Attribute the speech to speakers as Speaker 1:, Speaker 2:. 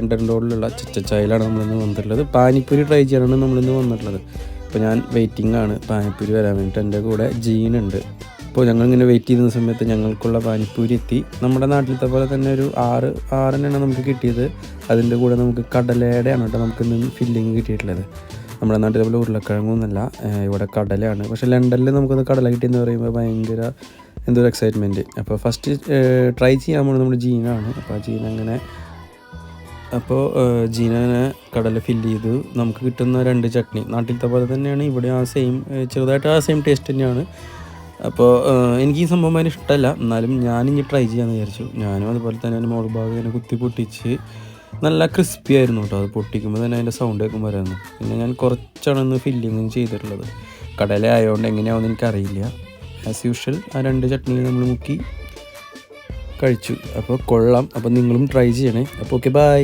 Speaker 1: സെൻറ്ററിൻ്റെ റോഡിലുള്ള ചച്ചായിലാണ് നമ്മളിന്ന് വന്നിട്ടുള്ളത്. പാനിപ്പൂരി ട്രൈ ചെയ്യാനാണ് നമ്മളിന്ന് വന്നിട്ടുള്ളത്. അപ്പോൾ ഞാൻ വെയിറ്റിംഗ് ആണ് പാനിപ്പൂരി വരാൻ വേണ്ടിയിട്ട്. എൻ്റെ കൂടെ ജീനുണ്ട്. അപ്പോൾ ഞങ്ങളിങ്ങനെ വെയിറ്റ് ചെയ്യുന്ന സമയത്ത് ഞങ്ങൾക്കുള്ള പാനിപ്പൂരി എത്തി. നമ്മുടെ നാട്ടിലത്തെ പോലെ തന്നെ ഒരു 6 നമുക്ക് കിട്ടിയത്. അതിൻ്റെ കൂടെ നമുക്ക് കടലയുടെയാണ് കേട്ടോ നമുക്ക് ഇന്ന് ഫില്ലിങ് കിട്ടിയിട്ടുള്ളത്. നമ്മുടെ നാട്ടിലെ പോലെ ഉരുളക്കിഴങ്ങൊന്നുമല്ല, ഇവിടെ കടലയാണ്. പക്ഷേ ലണ്ടനിൽ നമുക്കൊന്ന് കടല കിട്ടിയെന്ന് പറയുമ്പോൾ ഭയങ്കര എന്തോ ഒരു എക്സൈറ്റ്മെൻറ്റ്. അപ്പോൾ ഫസ്റ്റ് ട്രൈ ചെയ്യാൻ പോകുന്നത് നമ്മുടെ ജീനാണ്. അപ്പോൾ ആ ജീനങ്ങനെ കടല ഫില്ല് ചെയ്തു. നമുക്ക് കിട്ടുന്ന 2 ചട്നി നാട്ടിലത്തെ പോലെ തന്നെയാണ്, ഇവിടെ ചെറുതായിട്ട് ആ സെയിം ടേസ്റ്റ് തന്നെയാണ്. അപ്പോൾ എനിക്ക് ഈ സംഭവം അതിന് ഇഷ്ടമല്ല, എന്നാലും ഞാനിനി ട്രൈ ചെയ്യാമെന്ന് വിചാരിച്ചു. ഞാനും അതുപോലെ തന്നെ അതിൻ്റെ മുകൾ ഭാഗം ഇങ്ങനെ കുത്തി പൊട്ടിച്ച് നല്ല ക്രിസ്പി ആയിരുന്നു കേട്ടോ. അത് പൊട്ടിക്കുമ്പോൾ തന്നെ അതിൻ്റെ സൗണ്ട് കേൾക്കുമ്പോൾ വരുന്നു. പിന്നെ ഞാൻ കുറച്ചാണ് ഇന്ന് ഫില്ലിങ് ചെയ്തിട്ടുള്ളത്. കടല ആയതുകൊണ്ട് എങ്ങനെയാവുമെന്ന് എനിക്കറിയില്ല. ആസ് യൂഷ്വൽ ആ 2 ചട്നിയിൽ നമ്മൾ മുക്കി കഴിച്ചു. അപ്പോൾ കൊള്ളാം. അപ്പോൾ നിങ്ങളും ട്രൈ ചെയ്യണേ. അപ്പോൾ ഓക്കെ, ബൈ.